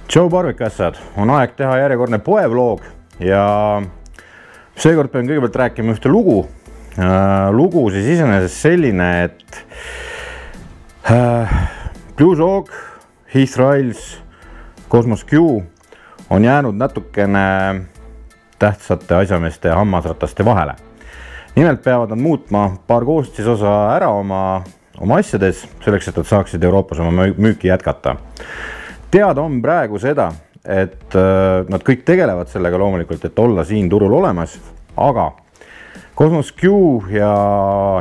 Tšau barbikuässad, on aeg teha järjekordne poevloog ja seekord pean kõigepealt rääkima ühte lugu. Lugu siis iseenesest selline, et Blues Hog, Heath Riles, Cosmos Q on jäänud natukene tähtsate asjameeste hammasrataste vahele. Nimelt peavad nad muutma paar koostisosa ära oma asjades, selleks, et nad saaksid Euroopas oma müüki jätkata. Teada on praegu seda, et nad kõik tegelevad sellega loomulikult, et olla siin turul olemas, aga Cosmos Q ja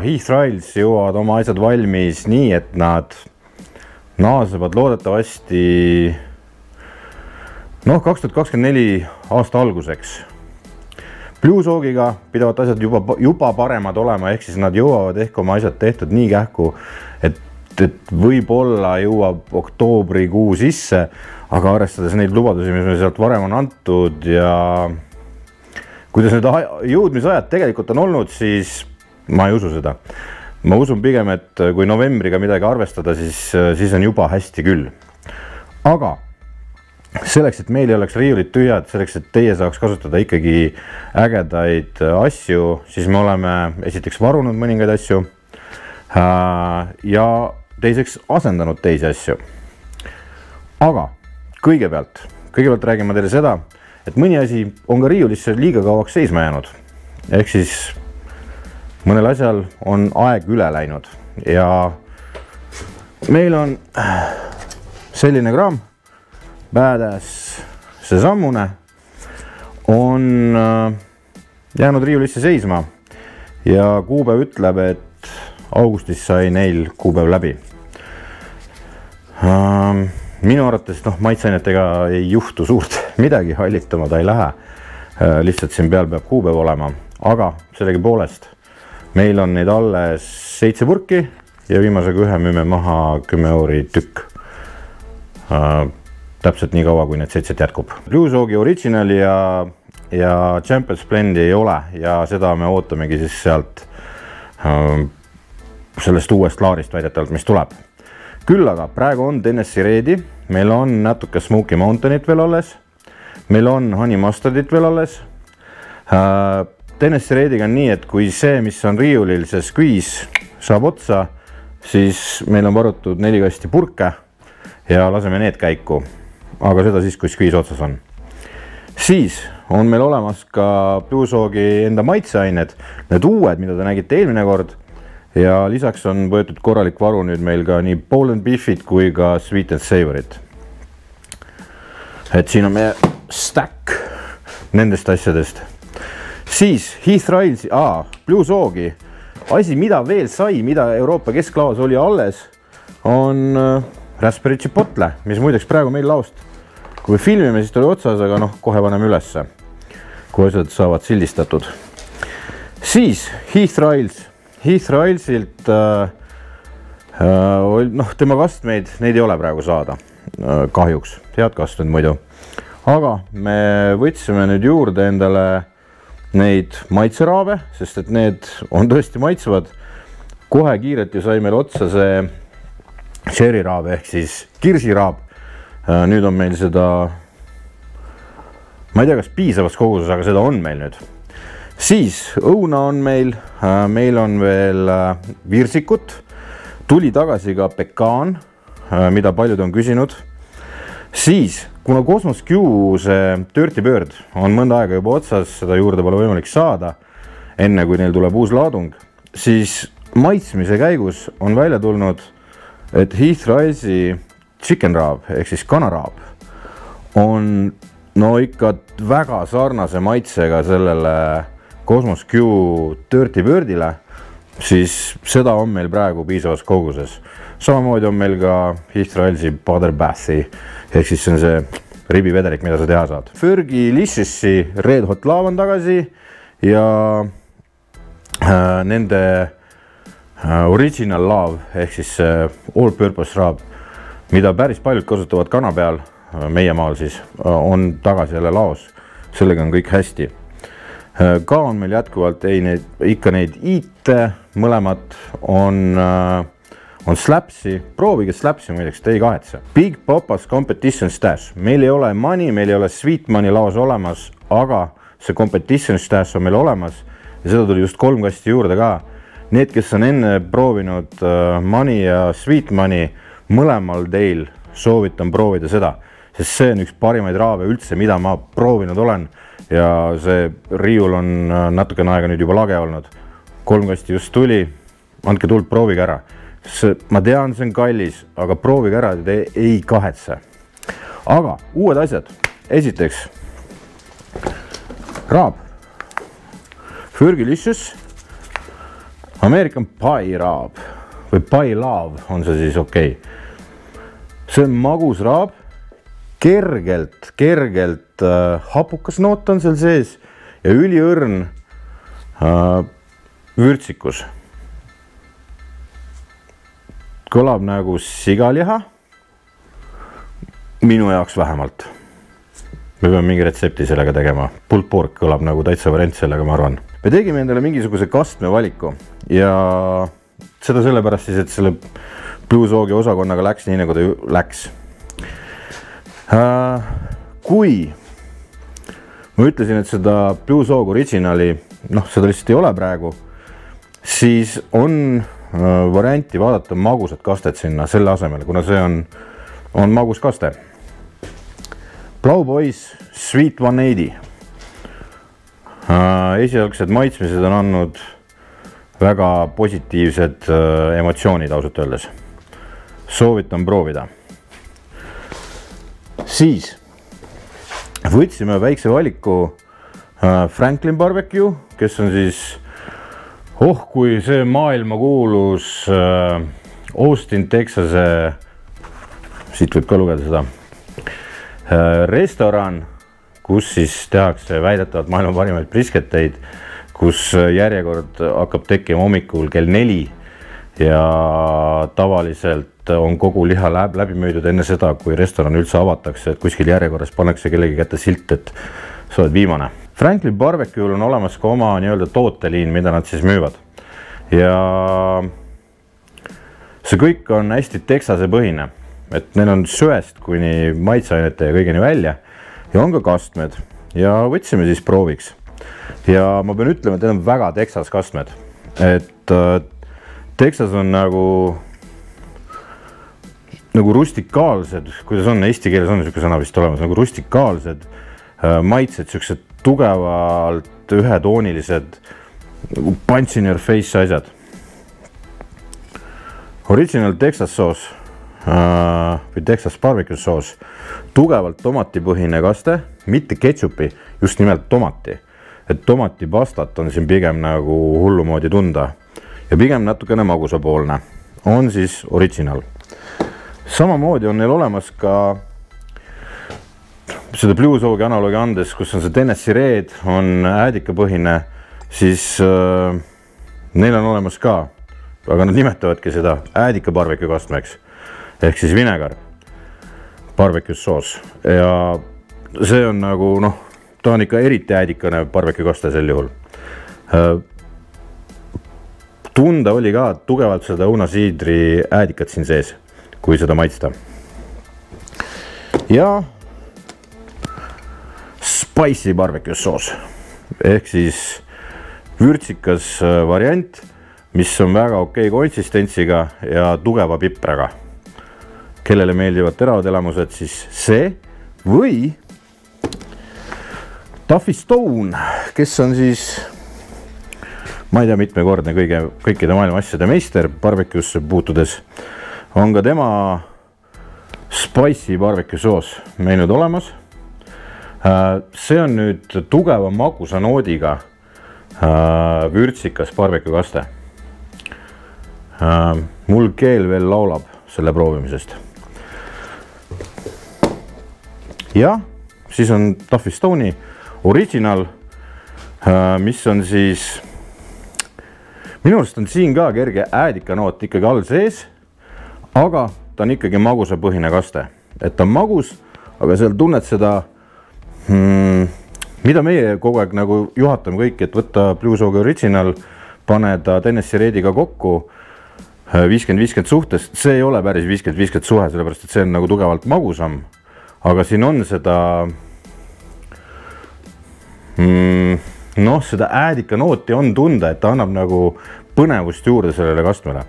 Heath Riles jõuavad oma asjad valmis nii, et nad naasevad loodetavasti 2024 aasta alguseks. Blues Hogiga pidavat asjad juba paremad olema, ehk siis nad jõuavad ehk oma asjad tehtud nii kähku, et võib-olla jõuab oktoobrikuu sisse, aga arvestades neid lubadusi, mis me sealt varem on antud ja kuidas need jõudmisajad tegelikult on olnud, siis ma ei usu seda. Ma usun pigem, et kui novembriga midagi arvestada, siis on juba hästi küll. Aga selleks, et meil ei oleks riiulid tühjad, selleks, et teie saaks kasutada ikkagi ägedaid asju, siis me oleme esiteks varunud mõningaid asju ja teiseks asendanud teisi asju. Aga kõigepealt räägin ma teile seda, et mõni asi on ka riiulisse liiga kauaks seisma jäänud. Ehk siis mõnel asjal on aeg üle läinud ja meil on selline kraam, Badass seesamune, on jäänud riiulisse seisma ja kuupäev ütleb, et augustis sai neil kuupäev läbi. Minu arvates maitseainetega ei juhtu suurt midagi, hallitama ta ei lähe. Lihtsalt siin peal peab kuupäev olema, aga sellegi poolest meil on neid alles 7 purki ja viimasega ühe müüme maha 10 euri tükk. Täpselt nii kaua, kui need 7 jätkub. Blues Hogi Original ja Champions Blendi ei ole ja seda me ootamegi siis sealt sellest uuest laarist väidetavalt, mis tuleb. Küll aga praegu on Tennessee Redi, meil on natuke Smoky Mountainit veel alles, meil on Honey Mustardit veel alles. Tennessee Rediga on nii, et kui see, mis on riiulil, see squeeze saab otsa, siis meil on varutud 4 kasti purke ja laseme need käiku, aga seda siis, kui squeeze otsas on. Siis on meil olemas ka Blues Hogi enda maitseained, need uued, mida te nägite eelmine kord. Ja lisaks on võetud korralik varu nüüd meil ka nii Poland Beefit kui ka Sweet and Savorit. Et siin on meie stack nendest asjadest. Siis Heath Riles, Blues Hogi. Asi, mida veel sai, mida Euroopa kesklaos oli alles, on Raspberry Chipotle, mis muideks praegu meil laost. Kui filmime, siis tuli otsas, aga kohe paneme ülesse, kui asjad saavad sildistatud. Siis Heath Riles. Heath Rilesilt, tema kastmeid, neid ei ole praegu saada, kahjuks, head kastmed muidu. Aga me võtsime nüüd juurde endale neid maitseraabe, sest et need on tõesti maitsevad. Kohe kiirelt ju sai meil otsa see cherry raab ehk siis kirsiraab. Nüüd on meil seda, ma ei tea, kas piisavas koguses, aga seda on meil nüüd. Siis õuna on meil on veel virsikut, tuli tagasi ka pekaan, mida paljud on küsinud. Siis, kuna Cosmos Q see Dirty Bird on mõnda aega juba otsas, seda juurde pole võimalik saada, enne kui neil tuleb uus laadung, siis maitsmise käigus on välja tulnud, et Heath Rilesi chicken raab ehk siis kanaraab on ikka väga sarnase maitsega sellele Cosmos Q Dirty Birdile, siis seda on meil praegu piisavas koguses. Samamoodi on meil ka Heath Rilesi Butter Bathi, ehk siis see on see ribivedelik, mida sa teha saad. Fergie Licious'i Red Hot Love on tagasi ja nende Original Love, ehk siis All Purpose raab, mida päris paljud kasutavad kana peal, meie maal siis, on tagasi jälle laos. Sellega on kõik hästi. Ka on meil jätkuvalt ikka neid iite, mõlemad on on Slapsi, proovige Slapsi muideks, te ei kahetse. Big Papa's Competition Stash, meil ei ole money, meil ei ole sweet money laos olemas, aga see Competition Stash on meil olemas ja seda tuli just 3 kasti juurde ka. Need, kes on enne proovinud money ja sweet money, mõlemal teil soovitan proovida seda, sest see on üks parimaid raave üldse, mida ma proovinud olen ja see riiul on natukene aega nüüd juba lage olnud. 3 kasti just tuli, andke tuld, proovige ära. Ma tean, see on kallis, aga proovige ära, te ei kahetse. Aga uued asjad. Esiteks, raab. Fergalicious American Pie raab või Pie Love on see siis okei. See on magus raab, kergelt hapukas noot on seal sees ja üliõrn vürtsikus. Kõlab nagu sigaliha, minu jaoks vähemalt. Me peame mingi retsepti sellega tegema. Pulled pork kõlab nagu täitsa variant sellega, ma arvan. Me tegime endale mingisuguse kastme valiku ja seda sellepärast siis, et selle Blue Soogi osakonnaga läks nii, nagu ta läks. Kui ma ütlesin, et seda Blue Soog originali, seda lihtsalt ei ole praegu, siis on varianti vaadata magusat kastet sinna selle asemel, kuna see on magus kaste. Blau Boys Sweet 180. Esialgsed maitsmised on andnud väga positiivsed emotsioonid ausalt öeldes. Soovitan proovida. Siis võtsime väikse valiku Franklin Barbecue, kes on siis kui see maailma kuulus Austin, Texase, siit võib ka lugeda seda, restoran, kus siis tehakse väidetavalt maailma parimaid brisketteid, kus järjekord hakkab tekkima hommikul kell 4 ja tavaliselt on kogu liha läbi müüdud enne seda, kui restoran üldse avatakse, et kuskil järjekorras pannakse kellegi kätte silt, et sa oled viimane. Franklin Barbecue'l on olemas ka oma nii-öelda tooteliin, mida nad siis müüvad. Ja see kõik on hästi Texase põhine, et neil on söest kuni maitseainete ja kõigeni välja ja on ka kastmed ja võtsime siis prooviks. Ja ma pean ütlema, et need on väga Texas kastmed, et Texas on nagu rustikaalsed, kuidas on, eesti keeles on niisugune sõna vist olemas, nagu rustikaalsed maitsed, niisugused tugevalt ühetoonilised punch in your face asjad. Original Texas soos või Texas barbecue soos, tugevalt tomatipõhine kaste, mitte ketšupi, just nimelt tomati. Et tomatipastat on siin pigem nagu hullumoodi tunda ja pigem natukene magusapoolne. On siis original. Samamoodi on neil olemas ka seda Blue Soogi analoogi andes, kus on see Tennessee Red, on äädikapõhine, siis neil on olemas ka, aga nad nimetavadki seda äädika barbecue kastmeks, ehk siis vinegar, barbecue soos ja see on nagu, ta on ikka eriti äädikane barbecue kaste sel juhul. Tunda oli ka tugevalt seda õunasiidri äädikat siin sees, kui seda maitsta. Ja spicy barbecue soos, ehk siis vürtsikas variant, mis on väga okei konsistentsiga ja tugeva pipraga. Kellele meeldivad teravad elamused, siis see või Duffy Stone, kes on siis, ma ei tea, mitmekordne kõikide maailma asjade meister barbecue'sse puutudes, on ka tema spicy barbecue soos meil nüüd olemas. See on nüüd tugeva magusa noodiga vürtsikas barbecue kaste. Mul keel veel laulab selle proovimisest. Ja siis on Duffy Stone'i original, mis on siis, minu arust on siin ka kerge äädikanoot ikkagi all sees, aga ta on ikkagi magusapõhine kaste. Et ta on magus, aga seal tunned seda, mida meie kogu aeg nagu juhatame kõik, et võtta Blue Soogi original, pane ta Tennessee Rediga kokku 50-50 suhtes, see ei ole päris 50-50 suhe, sellepärast et see on nagu tugevalt magusam, aga siin on seda seda äädika nooti on tunda, et ta annab nagu põnevust juurde sellele kastmele.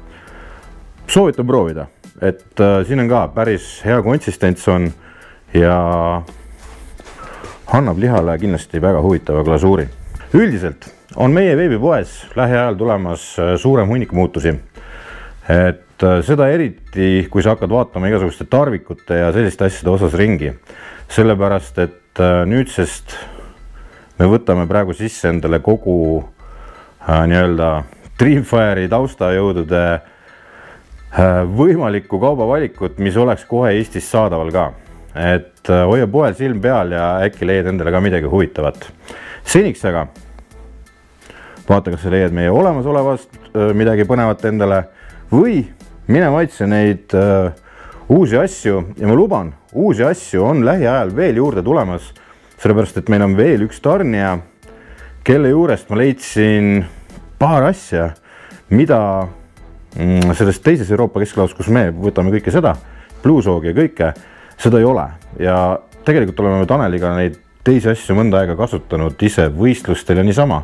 Soovitan proovida, et siin on ka päris hea konsistents on ja annab lihale kindlasti väga huvitava glasuuri. Üldiselt on meie veebipoes lähiajal tulemas suurem hunnik muutusi. Et seda eriti, kui sa hakkad vaatama igasuguste tarvikute ja selliste asjade osas ringi. Sellepärast, et nüüdsest me võtame praegu sisse endale kogu nii-öelda Dreamfire'i taustajõudude võimalikku kaubavalikut, mis oleks kohe Eestis saadaval ka. Et hoia poel silm peal ja äkki leiad endale ka midagi huvitavat. Seniks aga vaata, kas sa leiad meie olemasolevast midagi põnevat endale või mine maitse neid uusi asju ja ma luban, uusi asju on lähiajal veel juurde tulemas, sellepärast et meil on veel üks tarnija, kelle juurest ma leidsin paar asja, mida sellest teises Euroopa kesklaus, kus me võtame kõike seda, bluusoogi ja kõike, seda ei ole ja tegelikult oleme Taneliga neid teisi asju mõnda aega kasutanud ise võistlustel ja niisama.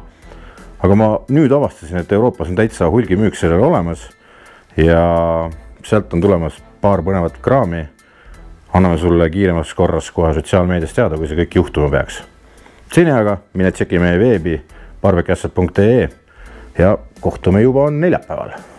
Aga ma nüüd avastasin, et Euroopas on täitsa hulgimüük sellele olemas ja sealt on tulemas paar põnevat kraami. Anname sulle kiiremas korras kohe sotsiaalmeedias teada, kui see kõik juhtuma peaks. Seni aga mine tšeki meie veebi parvekasset.ee ja kohtume juba neljapäeval.